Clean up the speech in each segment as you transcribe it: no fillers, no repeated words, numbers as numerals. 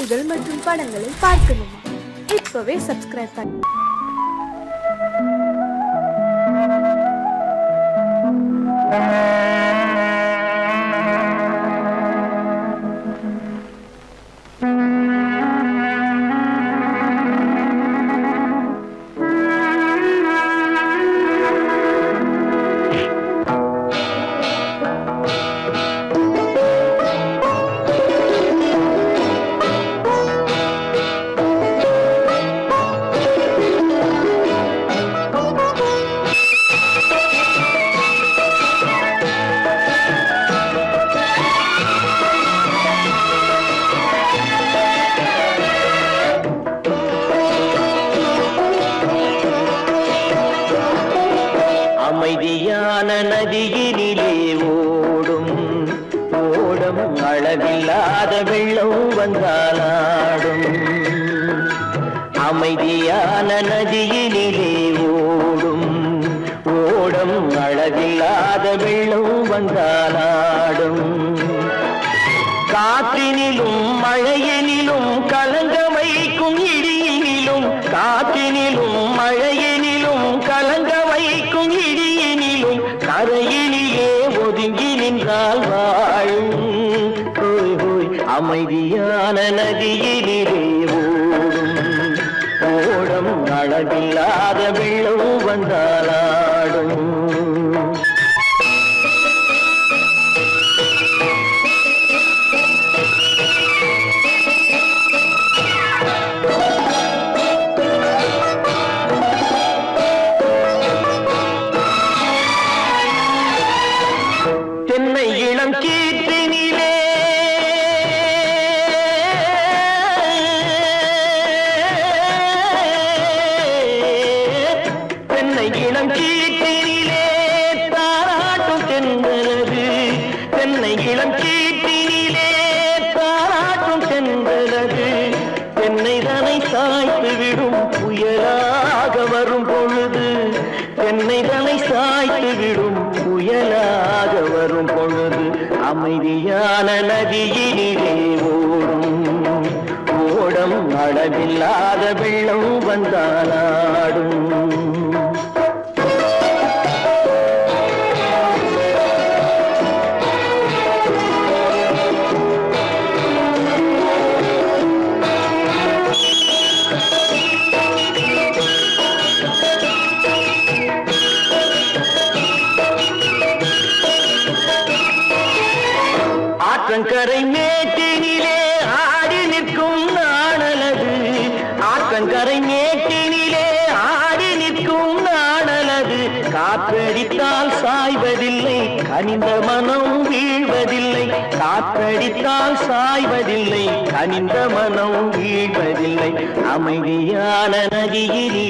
காணொளிகள் மற்றும் படங்களை பார்க்கணுமா? இப்பவே சப்ஸ்கிரைப் பண்ணு. அமைதியான நதியினிலே ஓடும் ஓடம் அளவில்லாத வெள்ளம் வந்தாலாடும். அமைதியான நதியினிலே ஓடும் ஓடம் அளவில்லாத வெள்ளம் வந்தாலாடும். காற்றினிலும் மழையினிலும் கலங்க வைக்கும் இடியினிலும், காற்றினிலும் மழையினிலும் கலங்க வைக்கும் இடியினிலும், கரையினிலே ஒதுங்கி நின்றால் வாழும். ஹோய் ஹோய் அமைதியான நதியினிலே ஓடும் ஓடம் அளவில்லாத வெள்ளம் வந்தாலாடும். தென்னை இளம் கீற்றினிலே தென்னை இளம் கீற்றினிலே தாராட்டும் தென்றலது. தென்னை இளம் கீற்றினிலே தாராட்டும் தென்றலது. தென்னை தனை சாய்த்து விடும் புயலாக வரும் பொழுது, தென்னை தனை சாய்த்து விடும் புயலாக வரும் பொழுது, அமைதியான நதியினிலே ஓடும் ஓடம் அளவில்லாத வெள்ளம் வந்தாலாடும். ஆற்றங்கரை மேட்டினிலே ஆடி நிற்கும் நாணலது. ஆற்றங்கரை மேட்டினிலே ஆடி நிற்கும் நாணலது. காற்றடித்தால் சாய்வதில்லை, கனிந்த மனம் வீழ்வதில்லை. காற்றடித்தால் சாய்வதில்லை, கனிந்த மனம் வீழ்வதில்லை. அமைதியான நதியிலே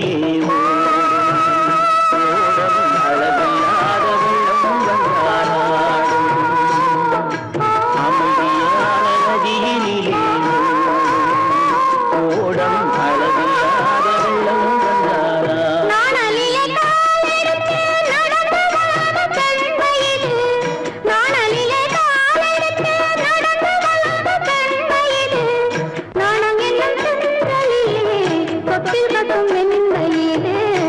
நாணம் என்னும்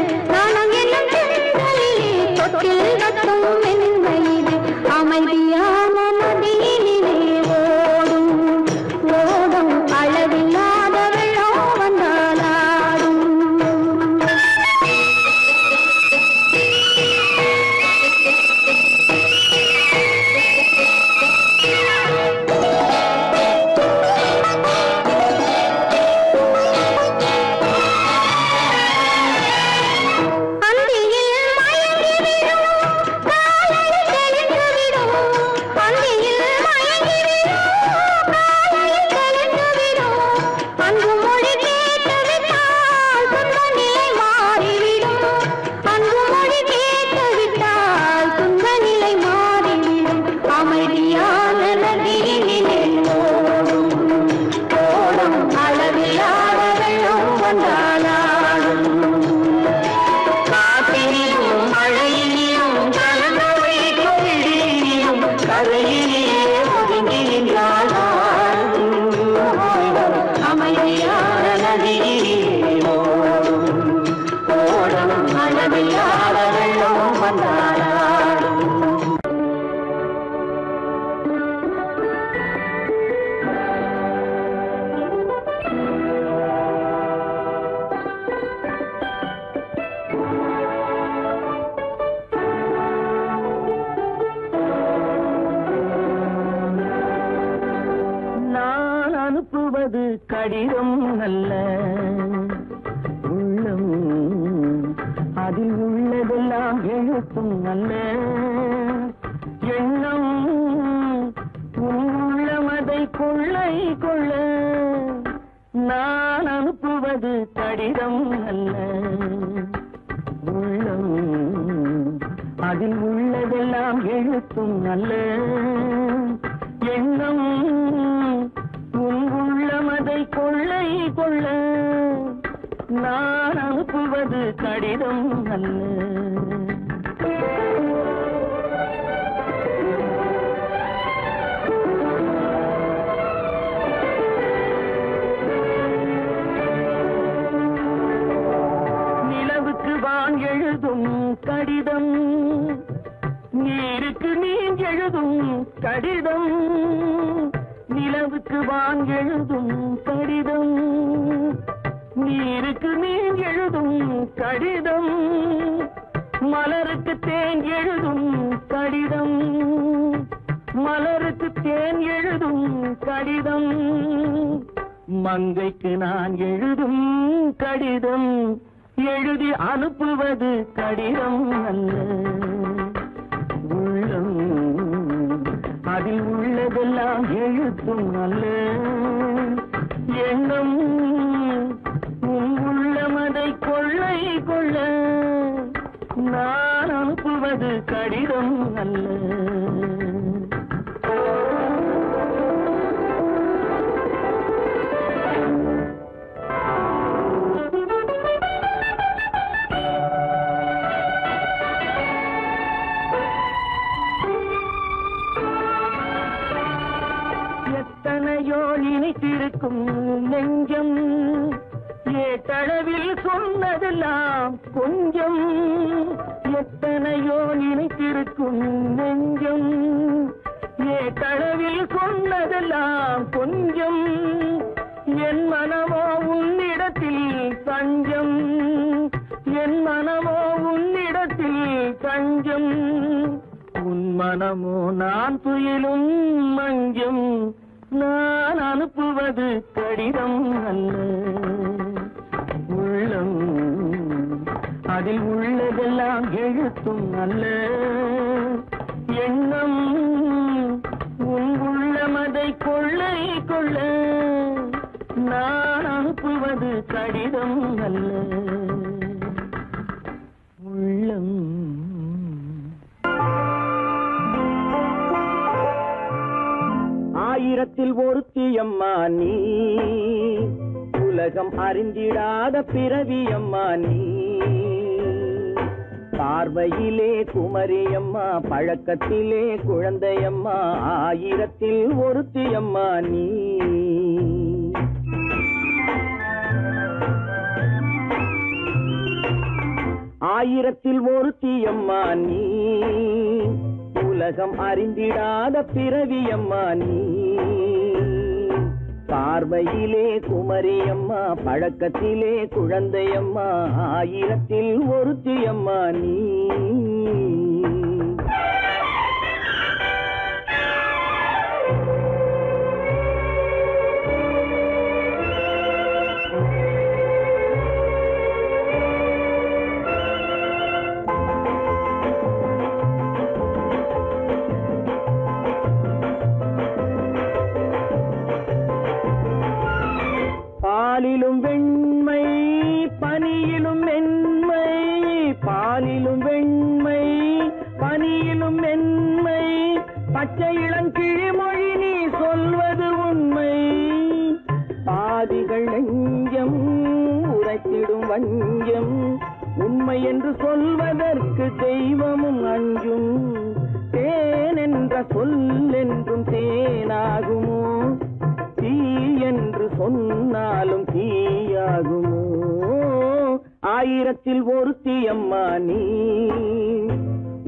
அனுப்புவது கடிதம் அல்ல உள்ளம் அதில் உள்ளதெல்லாம் எழுத்தும் அல்ல எண்ணம் உள்ளமதை கொள்ளை கொள்ள நான் அனுப்புவது கடிதம் அல்ல உள்ளம் அதில் உள்ளதெல்லாம் எழுத்தும் அல்ல எண்ணம் உள்ளமதை கொள்ளை கொள்ள நான் அனுப்புவது கடிதம் அல்ல எழுதும் கடிதம் நீருக்கு நீர் எழுதும் கடிதம் நிலவுக்கு வான் எழுதும் கடிதம் நீருக்கு நீர் எழுதும் கடிதம் மலருக்கு தேன் எழுதும் கடிதம் மலருக்கு தேன் எழுதும் கடிதம் மங்கைக்கு நான் எழுதும் கடிதம் எழுதி அனுப்புவது கடிதம் அல்ல உள்ளம் அதில் உள்ளதெல்லாம் எழுத்தும் அல்ல எண்ணம் உள்ளமதை கொள்ளை கொள்ள நான் அனுப்புவது கடிதம் அல்ல இனித்திருக்கும் நெஞ்சம் ஏட்டளவில் சொன்னதெல்லாம் கொஞ்சம் எத்தனையோ நினைத்திருக்கும் நெஞ்சம் ஏட்டளவில் சொன்னதெல்லாம் கொஞ்சம் என் மனமோ உன்னிடத்தில் தஞ்சம் என் மனமோ உன்னிடத்தில் தஞ்சம் உன் மனமோ நான் துயிலும் மஞ்சம் நான் அனுப்புவது கடிதம் அல்ல உள்ளம் அதில் உள்ளதெல்லாம் எழுத்தும் அல்ல எண்ணம் உள்ளமதை கொள்ளை கொள்ள நான் அனுப்புவது கடிதம் அல்ல உள்ளம் ஆயிரத்தில் ஒருத்தியம்மா நீ உலகம் அறிந்திடாத பிறவியம்மா நீ பார்வையிலே குமரியம்மா பழக்கத்திலே குழந்தையம்மா ஆயிரத்தில் ஒருத்தியம்மா நீ ஆயிரத்தில் ஒருத்தியம்மா நீ உலகம் அறிந்திடாத பிறவியம்மா நீ பார்வையிலே குமரியம்மா பழக்கத்திலே குழந்தையம்மா ஆயிரத்தில் ஒருத்தியம்மா நீ பாலிலும் வெண்மை பனியிலும் மென்மை பாலிலும் வெண்மை பனியிலும் மென்மை பச்சை இளங்கிழிமொழி நீ சொல்வது உண்மை பாதிகள் நெஞ்சம் உரைத்திடும் வஞ்சம் உண்மை என்று சொல்வதற்கு தெய்வமும் அஞ்சும் தேன் என்ற சொல் என்றும் தேனாகுமோ தீ என்று சொன்னாலும் தீயாகுமோ ஆயிரத்தில் ஒருத்தியம்மா நீ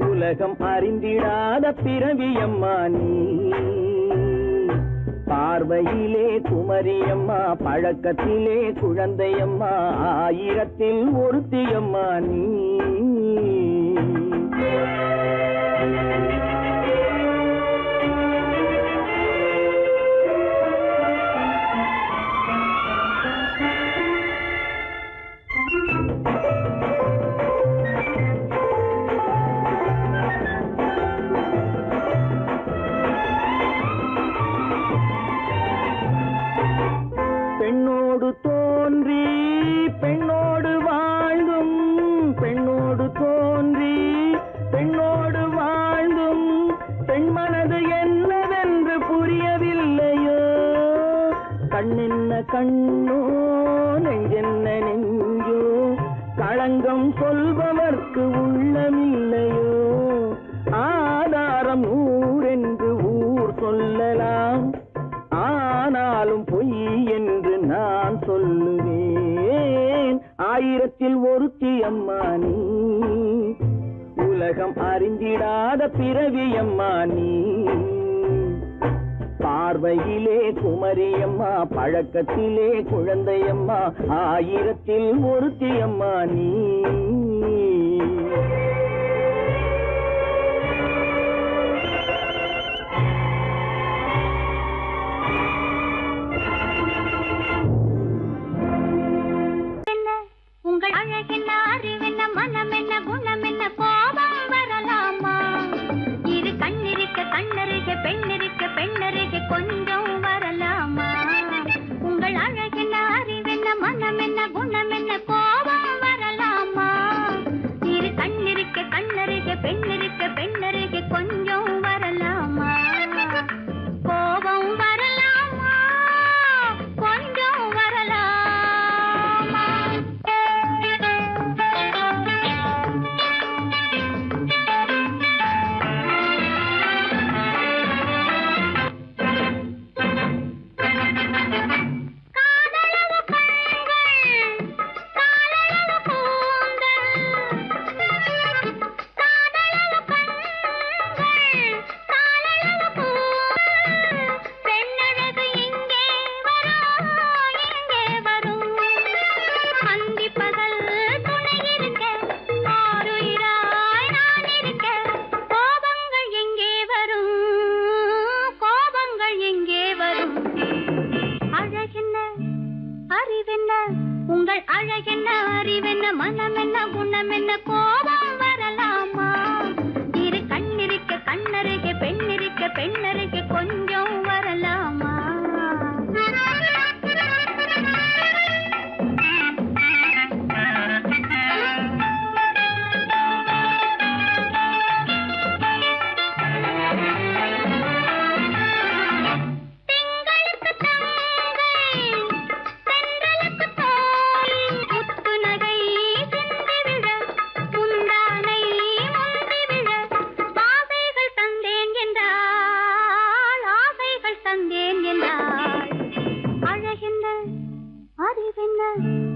உலகம் அறிந்திடாத பிறவியம்மா நீ பார்வையிலே குமரியம்மா பழக்கத்திலே குழந்தையம்மா ஆயிரத்தில் ஒருத்தியம்மா நீ பெண்ணோடு தோன்றி பெண்ணோடு வாழ்ந்தும் பெண்ணோடு தோன்றி பெண்ணோடு வாழ்ந்தும் பெண் மனது என்னவென்று புரியவில்லையோ கண்ணென்ன கண்ணோ நெஞ்சென்ன நெஞ்சோ களங்கம் சொல்பவர்க்கு உள்ளமில்லையோ ஆதாரம் ஊரென்று ஊர் சொல்லலாம் ஆனாலும் பொய் என்று நான் சொல்லுவேன் ஆயிரத்தில் ஒருத்தி அம்மா நீ உலகம் அறிந்திடாத பிறவி அம்மா நீ பார்வையிலே குமரியம்மா பழக்கத்திலே குழந்தையம்மா ஆயிரத்தில் ஒருத்தி அம்மா நீ உங்கள் அழகென்ன அறிவென்ன மனம் என்ன குணம் என்ன கோபம் வரலாமா இரு கண்ணிருக்க கண்ணருக பெண்ணருக்க பெண்ணருக கொஞ்சம் வரலாமா உங்கள் அழகென்ன அறிவென்ன மனம் என்ன குணம் என்ன கோபம் வரலாமா இரு கண்ணிருக்க கண்ணருக பெண்ணருக்க பெண்ணருக கொஞ்சம் வரலாமா கோபம் வரலாமா கொஞ்சம் வரலாமா உங்கள் அழகென்ன அறிவென்ன மனம் என்ன குணம் என்ன கோபம் வரலாமா இரு கண்ணிருக்க கண்ணருக பெண்ணிருக்க பெண்ணருக கொஞ்சம் வரலாமா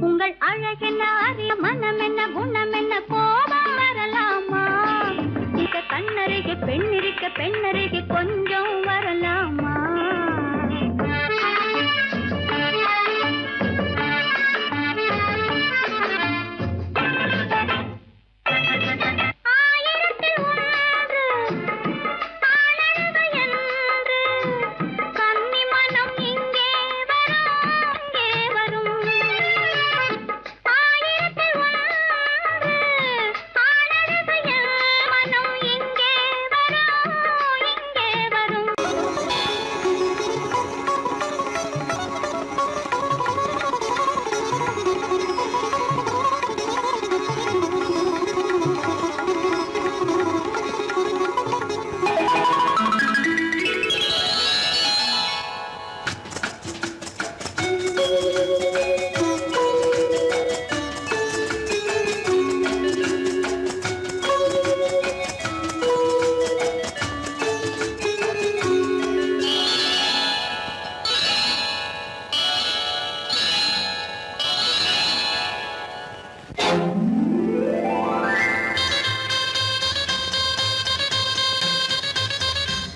உங்கள் அழகென்ன அறிய மனம் என்ன குணம் என்ன கோபம் வரலாமா இத கண்ணருக பெண்ணிருக்க பெண்ணருக கொஞ்சம் வரலாமா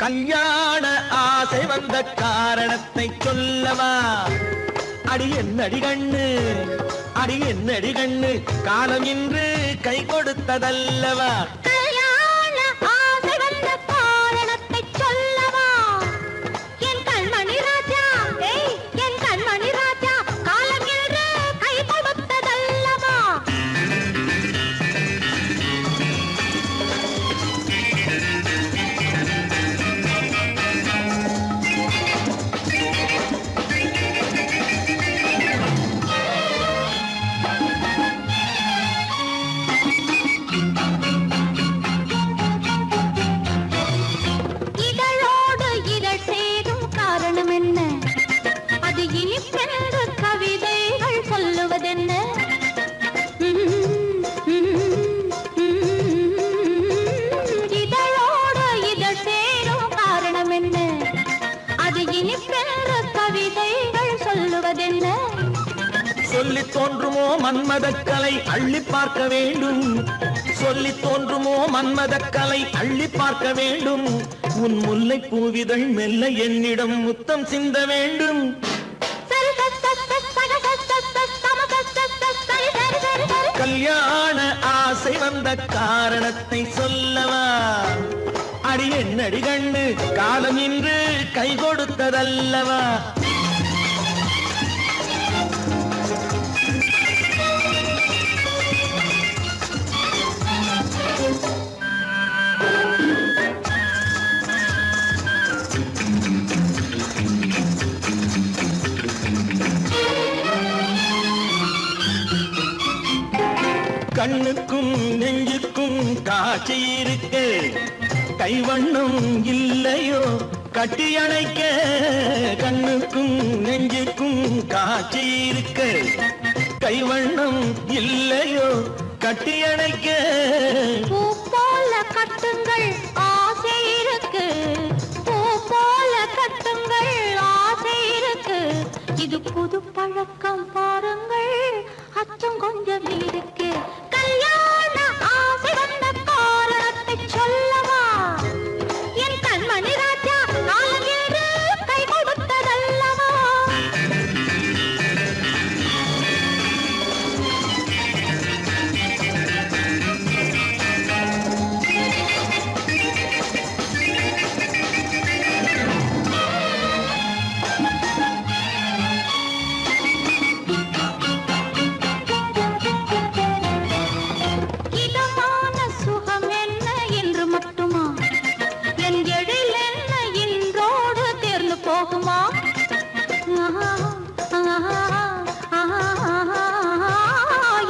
கல்யாண ஆசை வந்த காரணத்தை சொல்லவா அடி என்னடி கண்ணு காலம் இன்று கை கொடுத்ததல்லவா சொல்லி தோன்றுமோ மன்மதக்கலை அள்ளி பார்க்க வேண்டும், சொல்லி தோன்றுமோ மன்மதக்கலை அள்ளி பார்க்க வேண்டும். உன் முல்லை பூவிதழ் மெல்ல என்னிடம் முத்தம் சிந்த வேண்டும். கல்யாண ஆசை வந்த காரணத்தை சொல்லவா? அடி என்னடி கண்ணு காலம் இன்று கை கொடுத்ததல்லவா? கண்ணுக்கும் நெஞ்சுக்கும் காட்சி இருக்கு, கைவண்ணம் இல்லையோ கட்டி அணைக்க. கண்ணுக்கும் நெஞ்சுக்கும் காட்சி இருக்கு, கைவண்ணம் இல்லையோ கட்டி அணைக்க. பூ போல கட்டுங்கள் ஆசை இருக்கு, பூ போல கட்டுங்கள் ஆசை இருக்கு. இது புது பழக்கம் பாருங்கள், அச்சம் கொஞ்சம் இருக்கு. கல்யாண ஆசை வந்த காரணத்தை சொல்லவா? என் கண்மணி ராஜா காலம் என்று கை கொடுத்ததல்லவா? இதமான சுகம் என்ன என்று மட்டுமா? என் எழில் என்ன இன்றோடு தேர்ந்து போகுமா?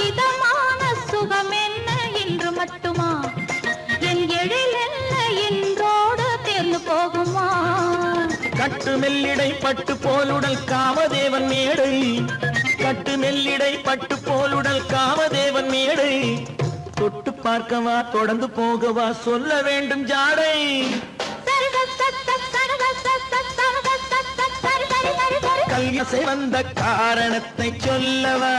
இதமான சுகம் என்ன என்று மட்டுமா? என் எழில் என்ன இன்றோடு தேர்ந்து போகுமா? கட்டு மெல்லிடை பட்டு போலுடல் காமதேவன் மேடை, கட்டு மெல்லிடை பட்டு போலுடல் காமதேவன் மேடை. தொட்டு பார்க்கவா தொடர்ந்து போகவா சொல்ல வேண்டும் ஜாடை. கல்யாசை வந்த காரணத்தை சொல்லவா?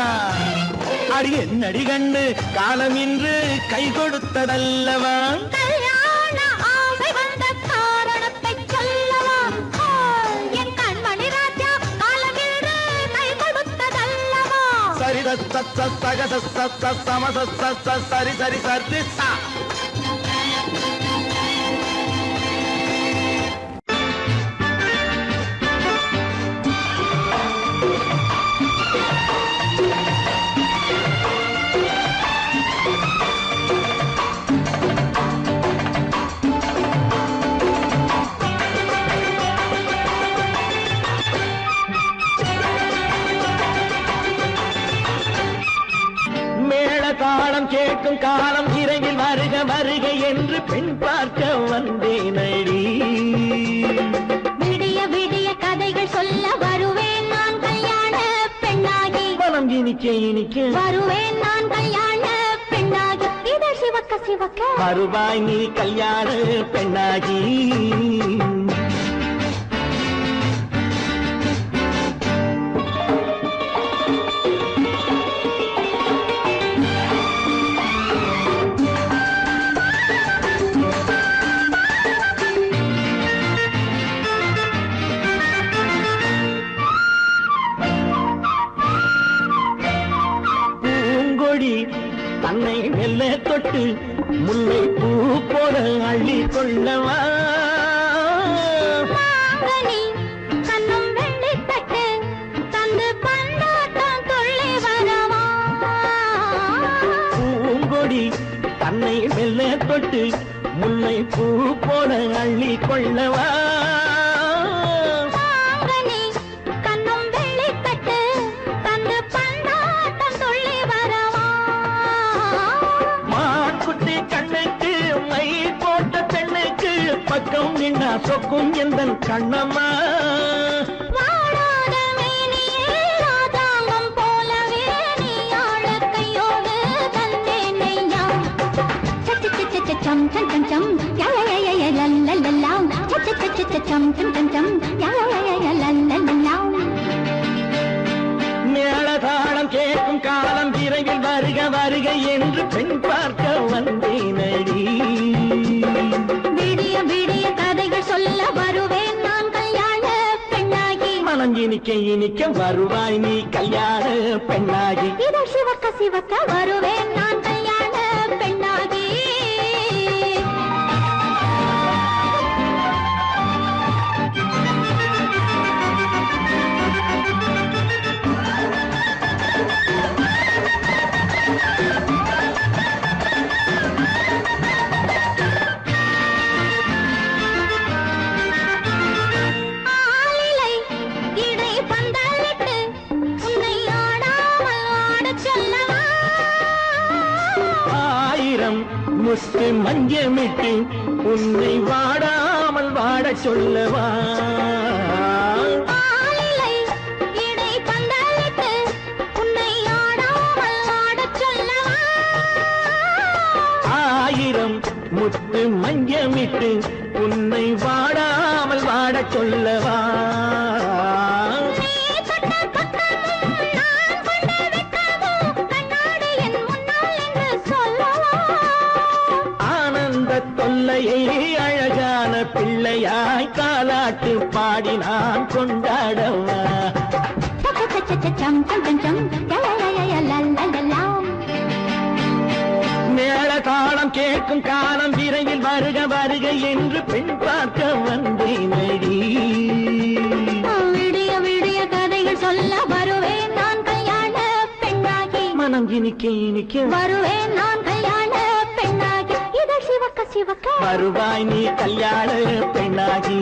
அடி என்னடி கண்டு காலம் இன்று கை கொடுத்ததல்லவா? கல்யாண ஆசை வந்த காரணத்தை சொல்லவா? என் கண்மணி ராஜா காலம் என்று கை கொடுத்ததல்லவா? சரி சக சம சரி சரி சரி சா. காலம் கேட்கும் காலம் விரைவில் வருக வருக என்று பெண் பார்க்க வந்தேனடி. விடிய விடிய கதைகள் சொல்ல வருவேன் நான் கல்யாண பெண்ணாகி. மனம் இனிக்க இனிக்க வருவேன் நான் கல்யாண பெண்ணாகி. இதை சிவக்க சிவக்க வருவாய் நீ கல்யாண பெண்ணாகி. தன்னை மெல்ல தொட்டு முல்லை பூ போல அள்ளி கொள்ளவா? கண்ணும் வெள்ளி தட்டு தந்து பந்தாட்டம் துள்ளி வரவா? பூங்கொடி தன்னை மெல்ல தொட்டு முல்லை பூ போல அள்ளி கொள்ளவா? பக்கம் நின்னா சொக்கும் எந்தன் கண்ணம்மா. வாழாத மேனியே ராஜாங்கம் போலவே நீ ஆழ கையோடு தந்தேனையா. சம் சம் சம் சம் யா யா யா யா லல்லல்லா. சம் சம் சம் யா யா யா யா லல்லல்லா. மேளதாளம் கேட்கும் காலம் விரைவில் வருக வருக என்று பெண் பார்க்க வந்தேனடி. விடிய விடிய கதைகள் சொல்ல வருவேன் நான் கல்யாண பெண்ணாகி. மனம் இனிக்க இனிக்க வருவாய் நீ கல்யாண பெண்ணாகி. இதழ் சிவக்க சிவக்க வருவேன் நான் கல்யாண பெண்ணாகி. ஆலிலை இடை பந்தலிட்டு உன்னை ஆடாமல் ஆடச் சொல்லவா. ஆயிரம் முத்து மஞ்சமிட்டு உன்னை வாடாமல் வாடச் சொல்லவா. ஆலிலை இடை பந்தலிட்டு உன்னை ஆடாமல் ஆடச் சொல்லவா. ஆயிரம் முத்து மஞ்சமிட்டு உன்னை வாடாமல் வாடச் சொல்லவா. நீ தொட்ட பக்கமும் நான் கொண்ட வெட்கமும் கண்ணாடி என் முன்னால் என்று சொல்லவா. ஆனந்த தொல்லையை அழகான பிள்ளையாய் காலாட்டு பாடி நான் கொண்டாடவா. சம் சம் சம் சம் லலலலலலலலலா. மேள தாளம் கேட்கும் காலம் விரைவில் வருக வருக என்று பெண் பார்க்க வந்தேனடி. விடிய விடிய கதைகள் சொல்ல வருவேன் நான் கல்யாண பெண்ணாகி. மனம் இனிக்க இனிக்க வருவேன் நான் கல்யாண பெண்ணாகி. இதழ் சிவக்க சிவக்க வருவாய் நீ கல்யாண பெண்ணாகி.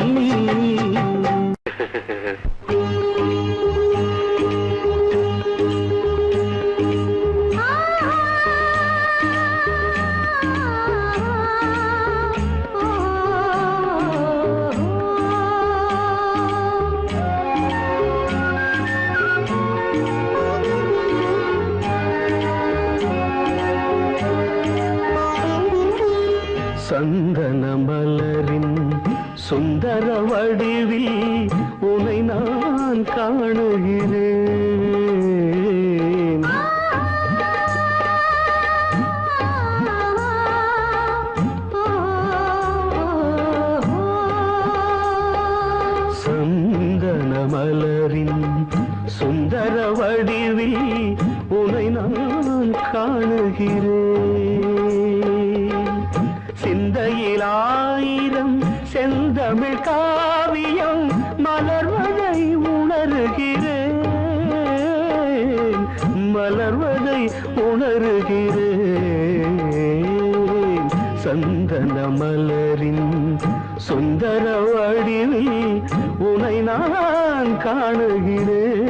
சந்தன மலரின் சுந்தர வடிவில் உனை நான் காணுகிறேன். சந்தன மலரின் சுந்தர வடிவில் உனை நான் காணுகிறேன். சிந்தையில் ஆயிரம் செந்தமிழ் காவியம் மலர்வதை உணர்கிறேன். மலர்வதை உணர்கிறேன். சந்தன மலரின் சுந்தர வடிவில் உனை நான் காணுகிறேன்.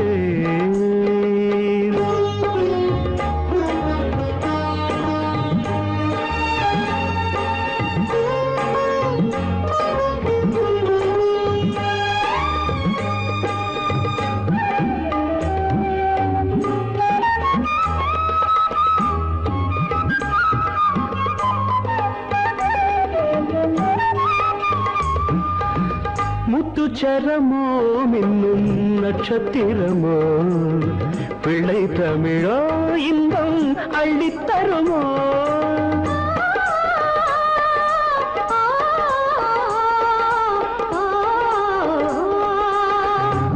முத்துச்சரமோ மின்னும் நட்சத்திரமோ பிள்ளை தமிழோ இன்பம் அள்ளித்தருமோ.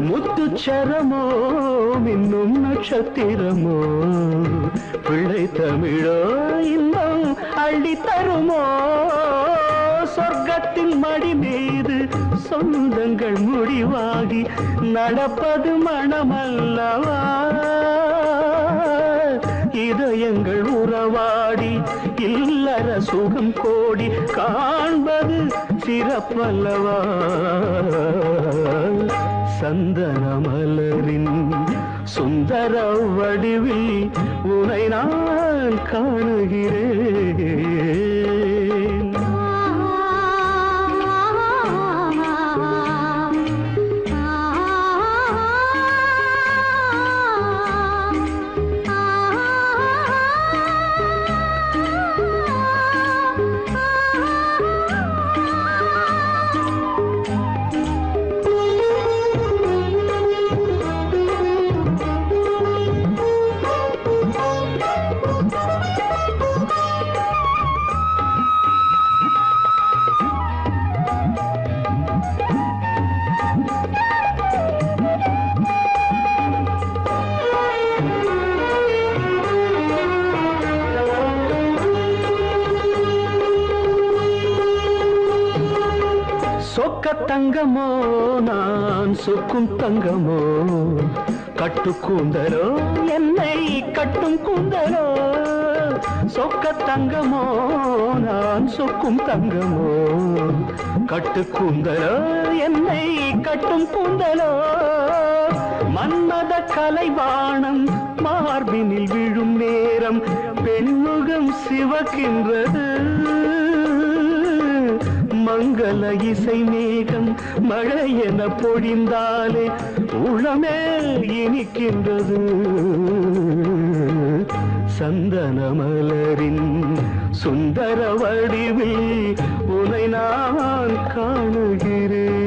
முத்துச்சரமோ மின்னும் நட்சத்திரமோ பிள்ளை தமிழோ இன்பம் அள்ளித்தருமோ. சொர்க்கத்தின் மடி மீது சொந்தங்கள் முடிவாகி நடப்பது மனமல்லவா. இதயங்கள் உறவாடி இல்லற சுகம் கோடி காண்பது சிறப்பல்லவா. சந்தன மலரின் சுந்தர வடிவில் உனை நான் காணுகிறேன். தங்கமோ நான் சொக்கும் தங்கமோ கட்டு கூந்தலோ என்னை கட்டும் கூந்தலோ சொக்க தங்கமோ நான் சொக்கும் தங்கமோ கட்டு கூந்தலோ என்னை கட்டும் கூந்தலோ மன்மத கலைவாணம் மார்பினில் விழும் நேரம் பெண்முகம் சிவக்கின்றது மங்கள இசை மேகம் மழை என பொழிந்தாலே உளமே இனிக்கின்றது சந்தன மலரின் சுந்தர வடிவில் உனை நான் காணுகிறேன்.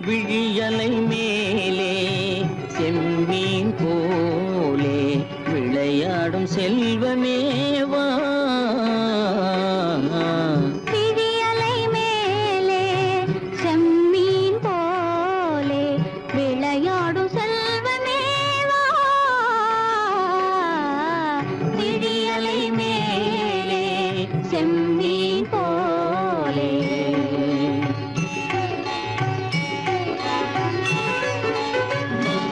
விழியலை மேலே செம்மீன் போலே விளையாடும் செல்வமேவா விழியலை மேலே செம்மீன் போலே விளையாடும் செல்வமேவா விழியலை மேலே செம்மீன் போலே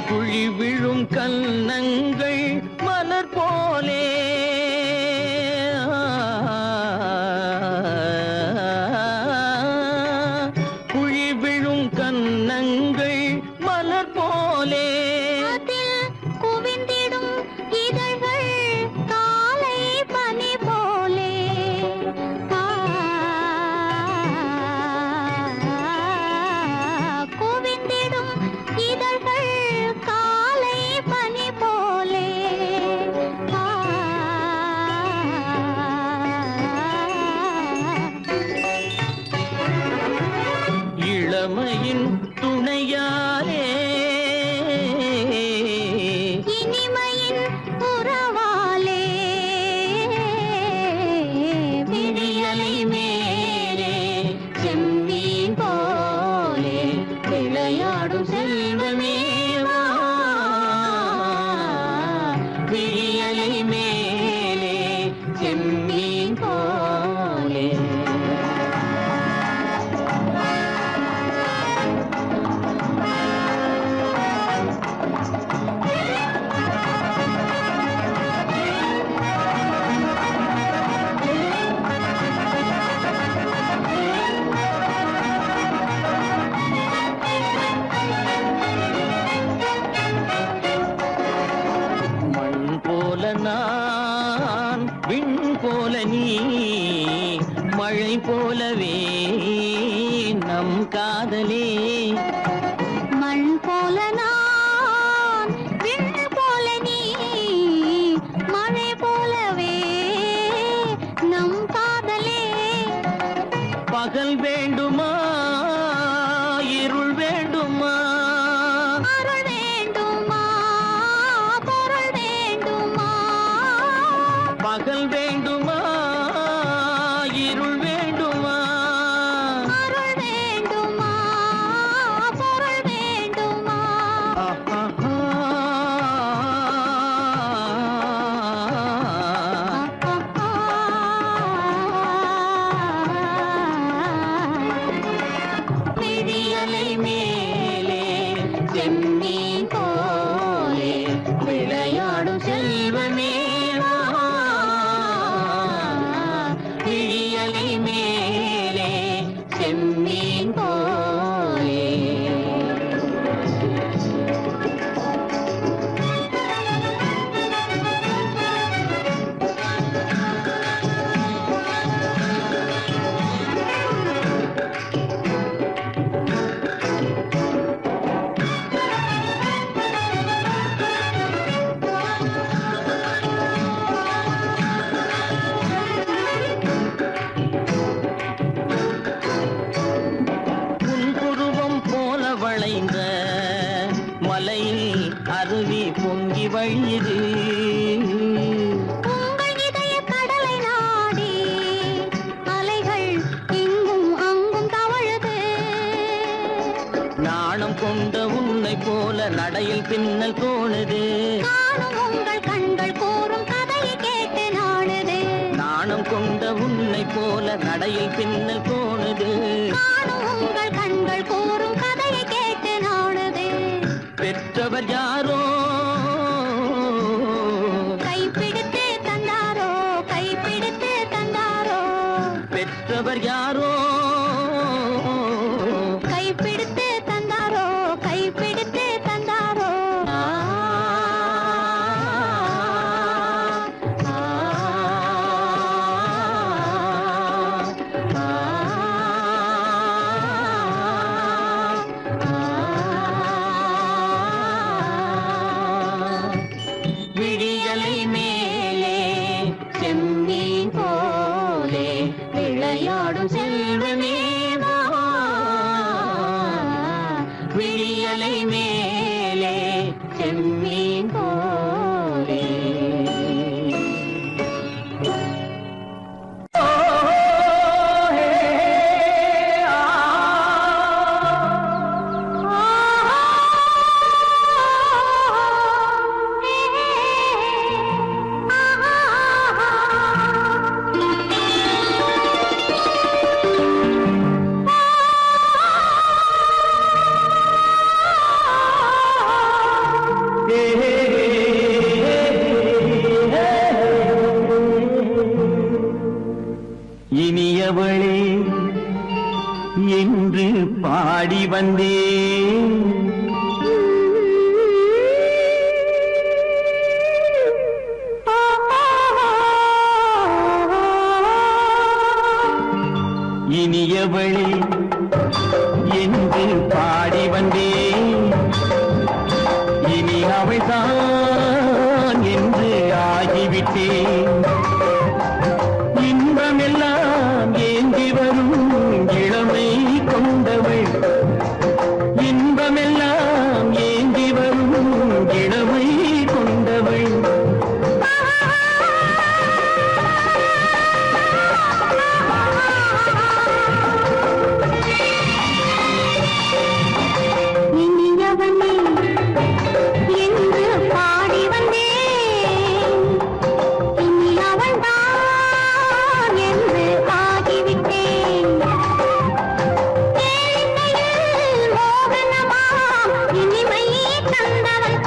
குழி விழும் கன்னங்கள் மலர் போலே குழி விழும் கன்னங்கள் மலர் போலே அதில் குவிந்திடும் இதழ்கள் காலை பனி போலே குவிந்திடும் இதழ்கள் காலை பனி போலே இளமையின் துணையாலே இனிமையின் உறவாலே விழியலை மேலே செம்மீன் போலே விளையாடும் செல்வமேவா விழியலை மேலே செம்மீன் போலே மண் போல நான் விண் போல நீ மழை போலவே நம் காதலே மண் போல நான் விண் போல நீ மழை போலவே நம் காதலே பகல் வேண்டுமா இருள் வேண்டுமா அருள் வேண்டுமா பொருள் வேண்டுமா பகல் வேண்டுமா இருள் வேண்டுமா அருள் வேண்டுமா பொருள் வேண்டுமா விழியலை மேலே செம்மீன் போலே விளையாடும் செல்வமேவா விழியலை மேலே செம்மீன் போலே மலையில் அருவி பொங்கி வழியுது. உங்கள் இதய கடலை நாடி அலைகள் இங்கும் அங்கும் தவழுது. நாணம் கொண்ட உன்னை போல நடையில் பின்னல் தோணுது. நானும் உங்கள் கண்கள் கூறும் கதையை கேட்டு நாடுது. நாணம் கொண்ட உன்னை போல நடையில் பின்னல் தோணுது. நானும் உங்கள் கண்கள் கூறும் கதையை கேட்டு நாடுது. பெற்றவர் யாரோ கைப்பிடித்து தந்தாரோ கைப்பிடித்து தந்தாரோ. பெற்றவர் யாரோ கைப்பிடித்து தந்தாரோ கைப்பிடித்து தந்தாரோ. விழியலை மேலே செம்மீன் போலே விளையாடும் செல்வமே வா. விழியலை மேலே செம்மீன் போலே. இனியவளே என்று பாடி வந்தேன். இனியவளே என்று பாடி வந்தேன். இனி அவள்தான் என்று ஆகிவிட்டேன். இன்பமெல்லாம் ஏந்தி வரும் இளமை கொண்டவள். இன்பமெல்லாம் ஏந்தி வரும் இளமை கொண்டவள். இனியவனே என்று பாடி வந்தேன். இனி அவள்தான் என்று ஆகிவிட்டேன். ஏழையில் மோகனமாம் இனிமை தந்தவள்.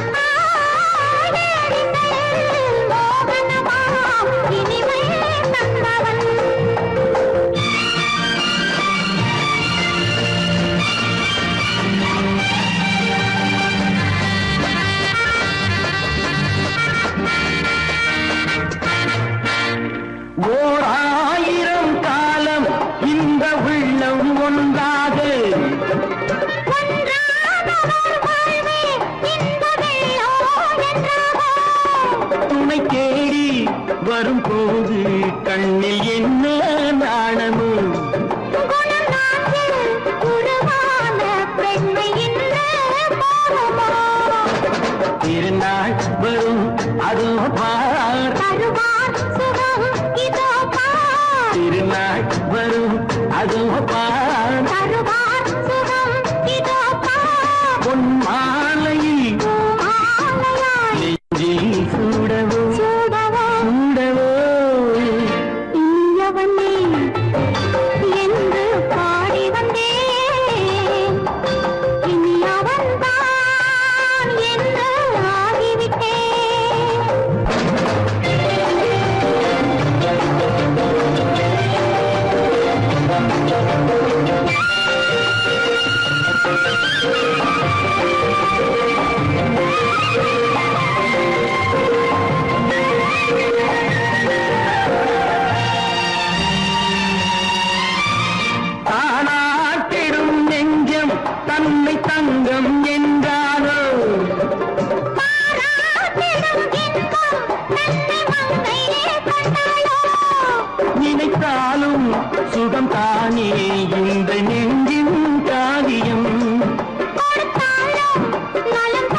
ஏழையில் மோகனமாம் இனிமை தந்தவள். ஓர் ஆயிரம் காலம் இந்த உள்ளம் ஒன்றாக துணை தேடி வரும்போது கண்ணில் என்ன நாணமோ. திருநாள் வரும் அதோ பார். திருநாள் வரும் அதோ பார். பொன் மாலையில் நெஞ்சில் சூடவோ சூடவோ. என்று பாடி வந்தேன். இனி அவன்தான் என்று ஆகிவிட்டேன். தானாட்டிடும் நெஞ்சம் தன்னை தங்கம் என்றாரோ. நினைத்தாலும் சுகம் தானே இந்த நெஞ்சின் காரியம். கொடுத்தாலும் நலம்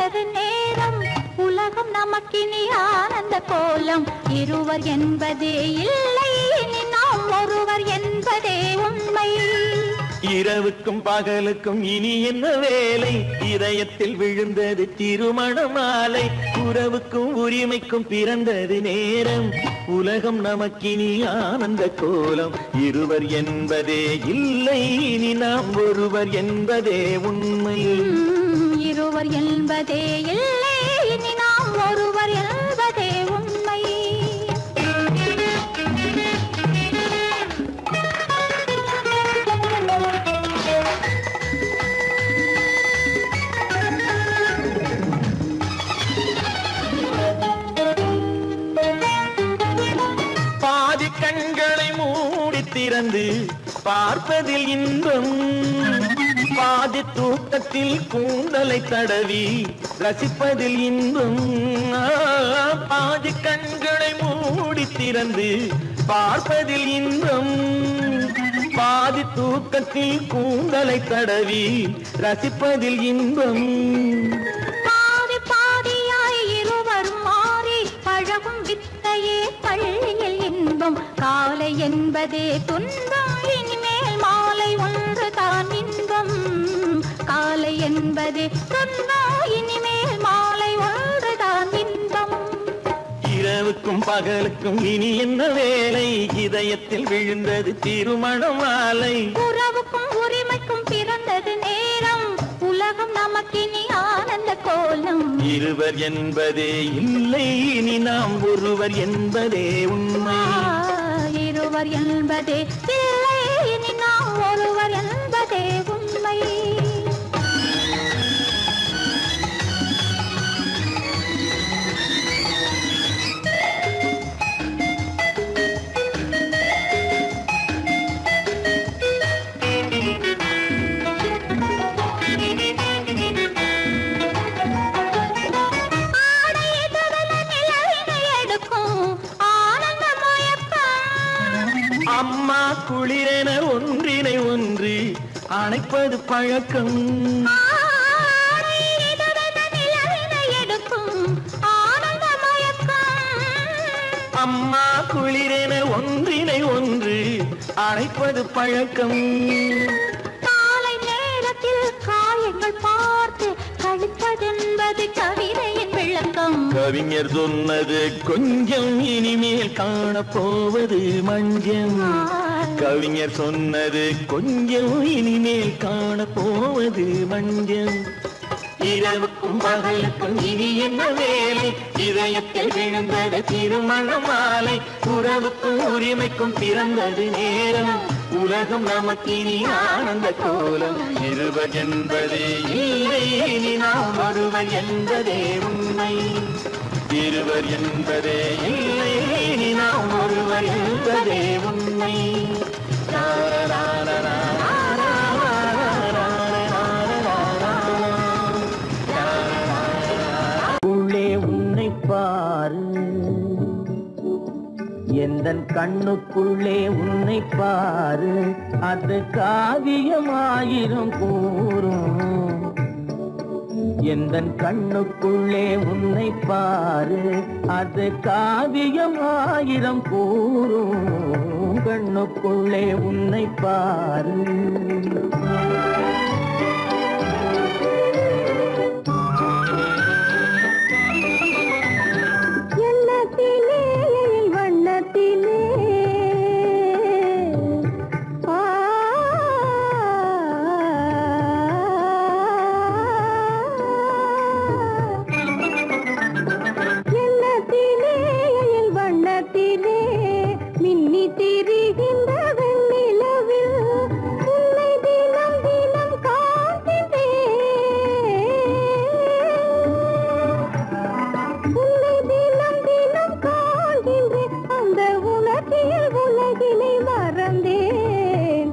பிறந்தது நேரம் உலகம் நமக்கினி ஆனந்த கோலம் இருவர் என்பதே இல்லை இனி நாம் ஒருவர் என்பதே உண்மை இரவுக்கும் பகலுக்கும் இனி என்ன வேலை இதயத்தில் விழுந்தது திருமண மாலை உறவுக்கும் உரிமைக்கும் பிறந்தது நேரம் உலகம் நமக்கினி ஆனந்த கோலம் இருவர் என்பதே இல்லை இனி நாம் ஒருவர் என்பதே உண்மை இருவர் என்பதே இல்லை இனி நாம் ஒருவர் என்பதே உண்மை பாதி கண்களை மூடி திறந்து பார்ப்பதில் இன்பம் பாதி தூக்கத்தில் கூந்தலை தடவி ரசிப்பதில் இன்பம் பாதி கண்களை மூடி திறந்து பார்ப்பதில் இன்பம் பாதி தூக்கத்தில் கூந்தலை தடவி ரசிப்பதில் இன்பம் பாதி பாதியாய் இருவர் மாறி பழகும் வித்தையே பள்ளியில் இன்பம் காலை என்பதே துன்பம் இனிமேல் மாலை ஒன்று தான் இன்பம் காலை என்பதே துன்பம் இனிமேல் மாலை ஒன்று தான் இன்பம் இரவுக்கும் பகலுக்கும் இனி என்ன வேலை இதயத்தில் விழுந்தது திருமண மாலை உறவுக்கும் உரிமைக்கும் பிறந்தது நேரம் உலகம் நமக்கினி ஆனந்த கோலம் இருவர் என்பதே இல்லை இனி நாம் ஒருவர் என்பதே உண்மை இருவர் என்பதே இல்லை இனி நாம் ஒருவர் என்பதே உண்மை அம்மா குளிரென ஒன்றினை ஒன்று அணைப்பது பழக்கம் அம்மா குளிரென ஒன்றினை ஒன்று அணைப்பது பழக்கம் காலை நேரத்தில் காயங்கள் பார்த்து கழிப்பதென்பது கவிதையின் விளக்கம் கவிஞர் சொன்னது கொஞ்சம் இனிமேல் காணப்போவது மஞ்சம் கவிஞர் சொன்னது கொஞ்சம் இனிமேல் காணப்போவது மஞ்சம் இரவுக்கும் பகலுக்கும் இனி என்ன வேலை இதயத்தில் விழுந்தது திருமண மாலை உறவுக்கும் உரிமைக்கும் பிறந்தது நேரம் உலகம் நமக்கினி ஆனந்த கோலம் இருவர் என்பதே இல்லை இனி நாம் ஒருவர் என்பதே உண்மை இருவர் என்பதே இல்லை இனி நாம் ஒருவர் என்பதே உண்மை உள்ளே உன்னை பாரு எந்தன் கண்ணுக்குள்ளே உன்னை பாரு அது காவியமாயிரம் கூறும் எந்தன் கண்ணுக்குள்ளே உன்னை பாரு அது காவியமாயிரம் கூறும் கண்ணுக்குள்ளே உன்னை பாரு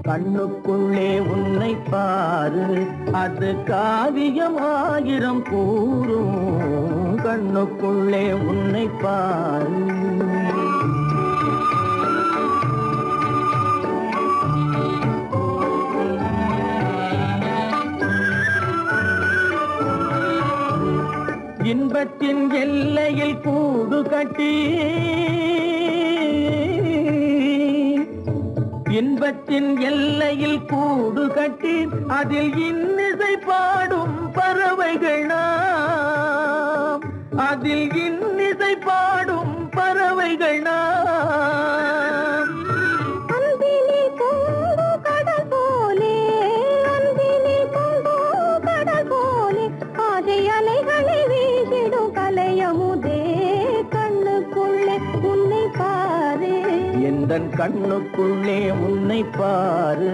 கண்ணுக்குள்ளே உன்னை பாரு அது காவியமாயிரம் கூறும் கண்ணுக்குள்ளே உன்னை பாரு இன்பத்தின் எல்லையில் கூடு கட்டி இன்பத்தின் எல்லையில் கூடு கட்டி அதில் இன்னிசை பாடும் பறவைகள் நாம் அதில் இன்னிசை பாடும் பறவைகள் நாம் அன்பிலே பொங்கு கடல் போலே அன்பிலே பொங்கு கடல் போலே ஆசை அலைகளை வீசிடும் கலையமுதே கண்ணுக்குள்ளே உன்னை பாரு எந்தன் கண்ணுக்குள்ளே உன்னை பாரு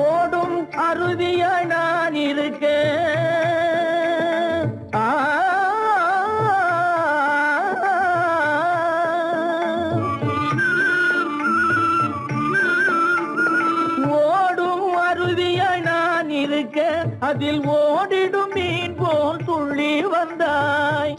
ஓடும் அருவிய நான் இருக்க ஓடும் அருவிய நான் இருக்க அதில் ஓடிடும் மீன் போல் துள்ளி வந்தாய்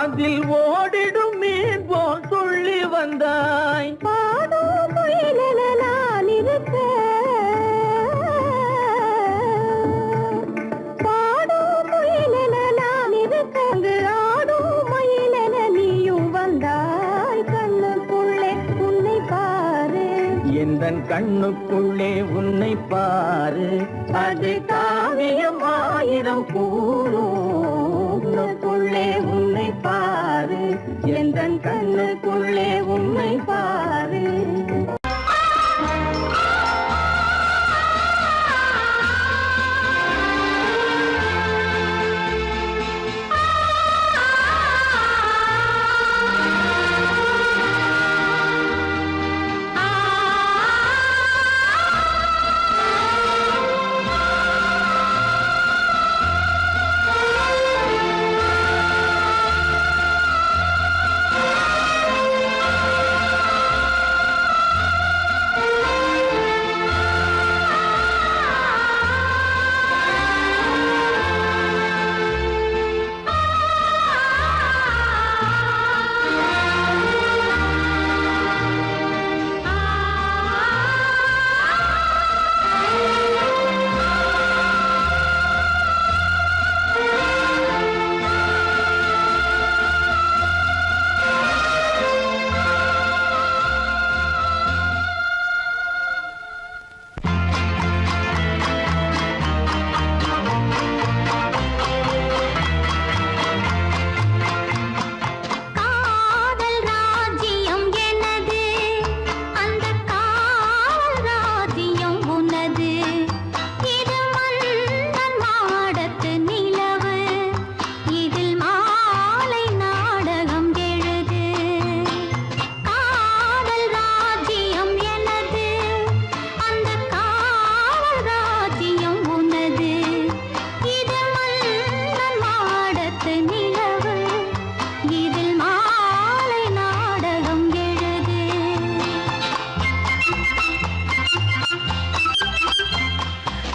அதில் ஓடிடும் மீன் போல் துள்ளி வந்தாய் பாடும் முயலென நான் இருக்க பாடும் முயலென நான் இருக்க அங்கு ஆடும் மயிலென நீயும் வந்தாய் கண்ணுக்குள்ளே உன்னை பாரு எந்தன் கண்ணுக்குள்ளே உன்னை பாரு அது காவியம் ஆயிரம் கூறுக்குள்ளே உன்னை பாரு எந்தன் கண்ணுக்குள்ளே உன்னை பாரு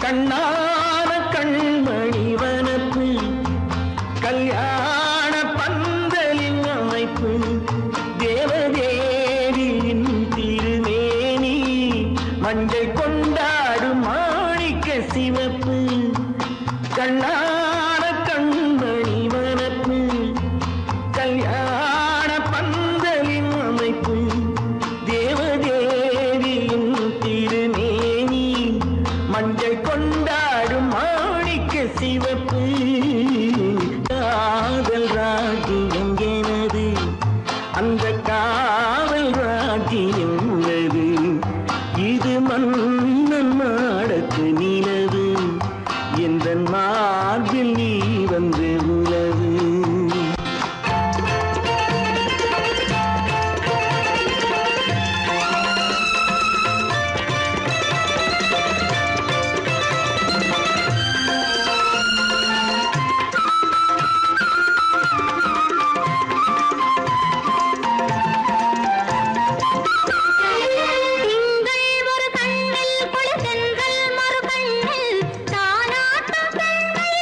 கண்ணான கண்மணி வனப்பு கல்யாண பந்தலின் அமைப்பு தேவதேவியின் திருமேனி மஞ்சள் கொண்டாடும் மாணிக்க சிவப்பு கண்ணான கண்மணி வனப்பு கல்யாண பந்தலின் அமைப்பு தேவதேவியின் திருமேனி மஞ்சள் கொண்டாடும் மாணிக்க சிவப்பு காதல் ராஜ்யம் எனது அந்த காவல் ராஜ்யம் உள்ளது இது மன்னன் நாடத்து நிலவு எந்த மார்பில் நீ வந்து உலவு திங்கள் ஒரு கண்ணில் மறு கண்ணில் தானாட்டம் பெண்கள்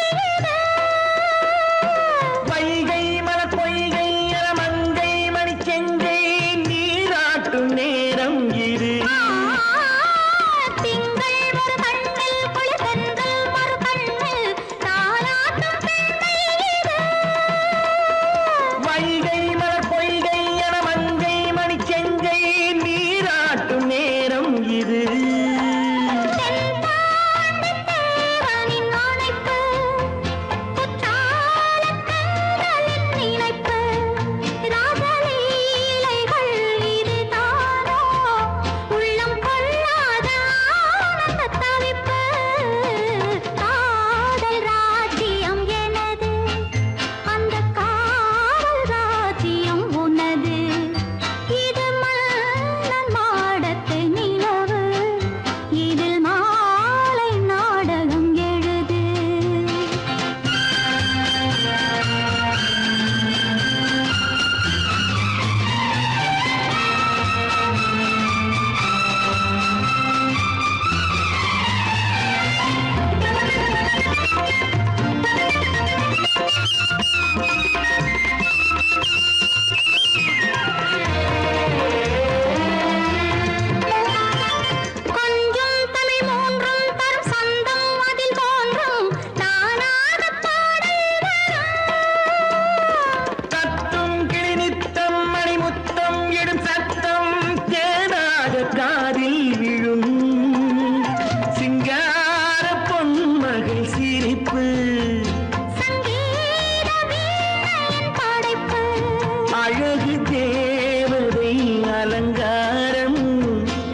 அழகு தேவதை அலங்காரம்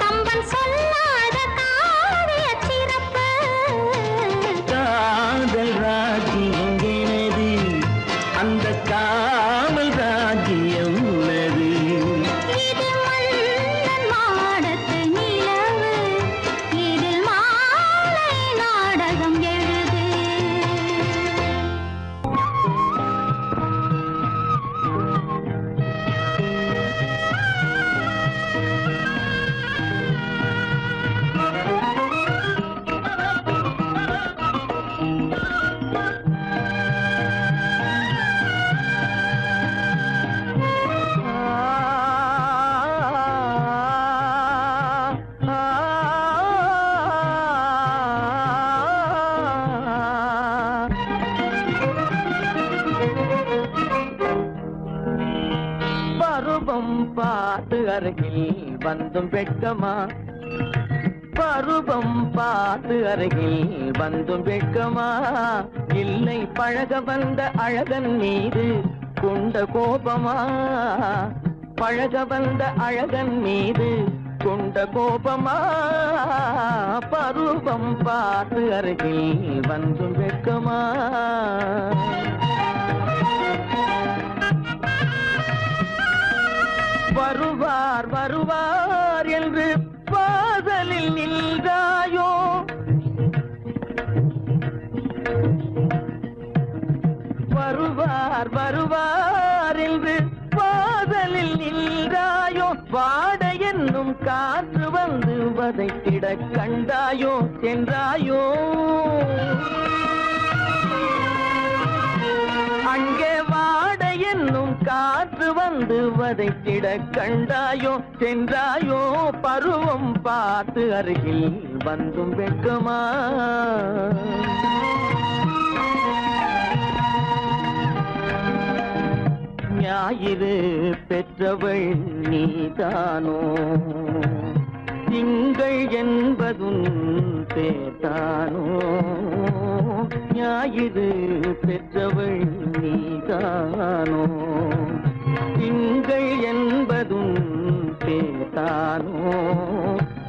கம்பன் சொல்லாத காவிய சிறப்பு காதல் ராஜ்யம் எனது அந்த காமல் ராஜ்யம் உள்ளது இது மன்னன் மாடத்து நிலவு இதில் மாலை நாடகம் எழுது பருவம் பார்த்து அருகில் வந்தும் வெட்கமா பருவம் பார்த்து அருகில் வந்தும் வெட்கமா இல்லை பழக வந்த அழகன் மீது கொண்ட கோபமா பழக வந்த அழகன் மீது கொண்ட கோபமா பருவம் பார்த்து அருகில் வந்தும் வெட்கமா வருவார் வருவார் என்று வாசலில் நின்றாயோ வருவார் வருவார் என்று வாசலில் நின்றாயோ வாட என்னும் காற்று வந்து வதைத்திட கண்டாயோ சென்றாயோ அங்கே வாட என்னும் காற்று வந்து வதைத்திட கண்டாயோ சென்றாயோ பருவம் பார்த்து அருகில் வந்தும் வெட்கமா ஞாயிறு பெற்றவள் நீதானோ திங்கள் என்பதும் பேத்தானோ ஞாயிறு பெற்றவள் நீதானோ திங்கள் என்பதும் பேத்தானோ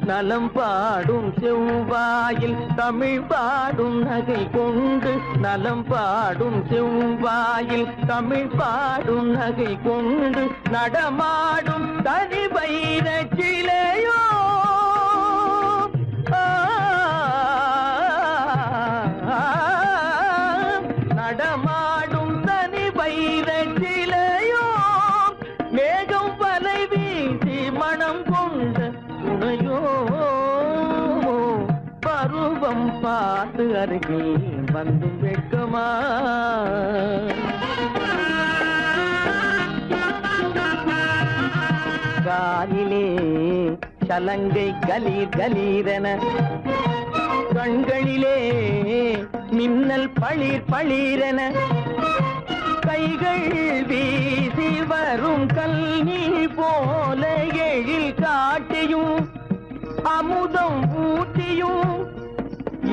நலம் பாடும் செவ்வாயில் தமிழ் பாடும் நகை கொண்டு நலம் பாடும் செவ்வாயில் தமிழ் பாடும் நகை கொண்டு நடமாடும் தனி வைர சிலையோ நடமாடும் தனி வைர சிலையோ மேகம் வலை வீசி மனம் கொண்ட துணையோ பருவம் பார்த்து அருகில் வந்து வெட்கமா காலிலே சலங்கை கலீர் கலீரென கண்களிலே மின்னல் பளிர் பளிரென கைகள் வீசி வரும் கல்நீர் போல எழில் காட்டியும் அமுதம் ஊட்டியும்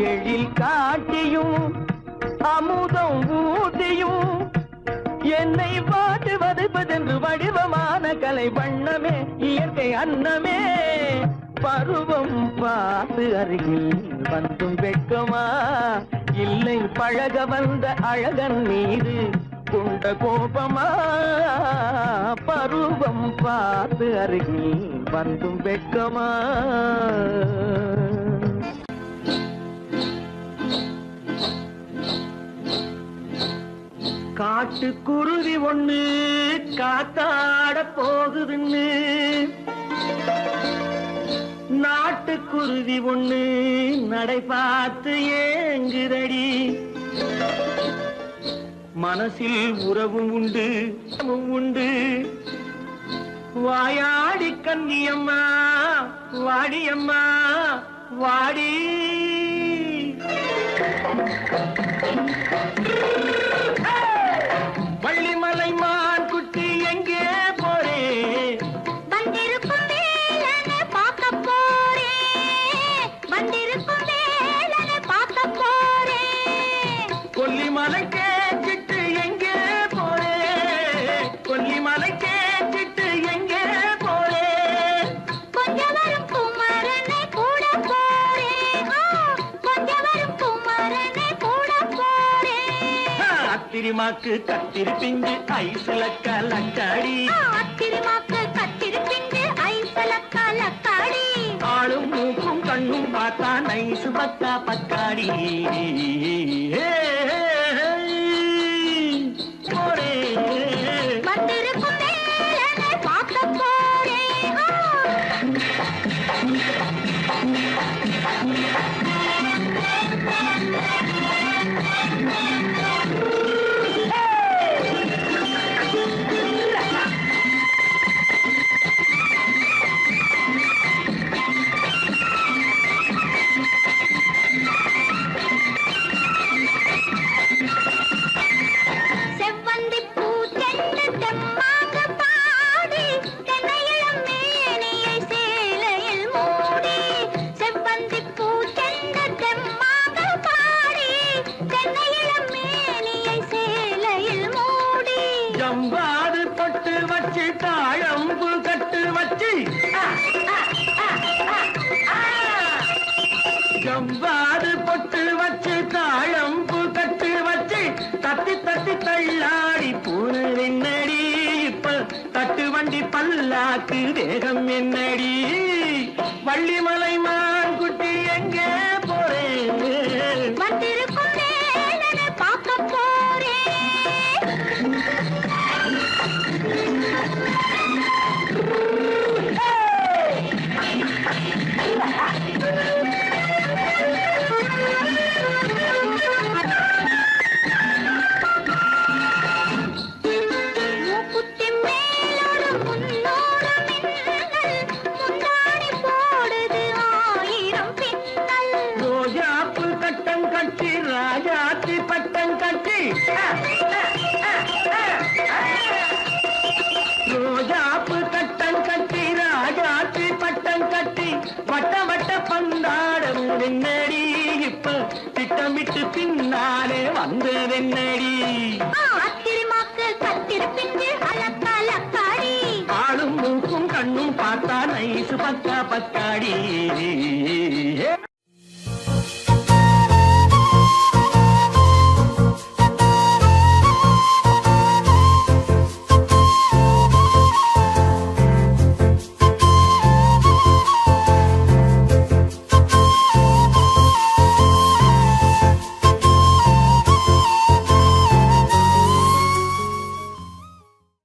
எழில் காட்டியும் அமுதம் ஊட்டியும் என்னை பாட்டு வதைப்பதென்று வடிவமான கலை வண்ணமே இயற்கை அன்னமே பருவம் பார்த்து அருகில் வந்தும் வெட்கமா இல்லை பழக வந்த அழகன் மீது கொண்ட கோபமா பருவம் பார்த்து அருகில் வந்தும் வெட்கமா காட்டுக்குருவி ஒண்ணு காத்தாட போகுதுன்னு நாட்டுக்குருவி ஒண்ணு நடை பார்த்து ஏங்குதடி மனசில் உறவும் உண்டு உண்டு வாயாடி கன்னியம்மா வாடியம்மா வாடி வள்ளிமலை மான் குட்டி எங்கே போறே வந்திருக்கும் வேலனை பார்க்க போறேன் வந்திருக்கும் வேலனை பார்க்க போறேன் கொல்லிமலை கேட்டு எங்கே போறே கொல்லிமலை ஆத்திரிமாக்கு கத்திரி பிஞ்சு ஐசுல கலக்காடி ஆத்திரமாக்கு கத்திரி பிஞ்சு ஐசலக்கா லக்காடி ஆளும் மூக்கும் கண்ணும் பார்த்தா நைசு பக்கா பக்காடி போரே வந்திருக்கும் வேலனை பார்க்க போறேன் செவ்வந்தி பூ தென்று தெம்மாக பாடி தென்னையிளம் மேனியை சேலையில் மூடி செவ்வந்தி பூ தென்று தெம்மாக பாடி தென்னையிளம் மேனியை சேலையில் மூடி ஜம்பாது பொட்டு வச்சு தாழம்பு கட்டு வச்சு ஜம்பாது பொட்டு வச்சு தாழம்பு கட்டு வச்சு தத்தி தத்தி தள்ளாடி பூன என்னடி இப்ப தட்டு வண்டி பல்லாக்கு வேகம் என்னடி வள்ளிமலை மான் குட்டி எங்கே போறேன் வந்திருக்கும் வேலனை பார்க்க போறேன் மூக்குத்தி மேலோடு முன்னோடு மின்னல் முந்தாணி போடுது ஆயிரம் பின்னல் ரோஜாப்பு கட்டம் கட்டி ராஜாத்தி பட்டம் கட்டி ரோஜாப்பு கட்டம் கட்டி ராஜாத்தி பட்டம் கட்டி வட்ட வட்ட பந்தாடம் என்னடி இப்ப திட்டமிட்டு பின்னாலே வந்ததென்னடி ஆத்திரமாக்கு கத்திரி பிஞ்சு அலக்கா லக்காடி ஆளும் மூக்கும் கண்ணும் பார்த்தா நைசு பக்கா பக்காடி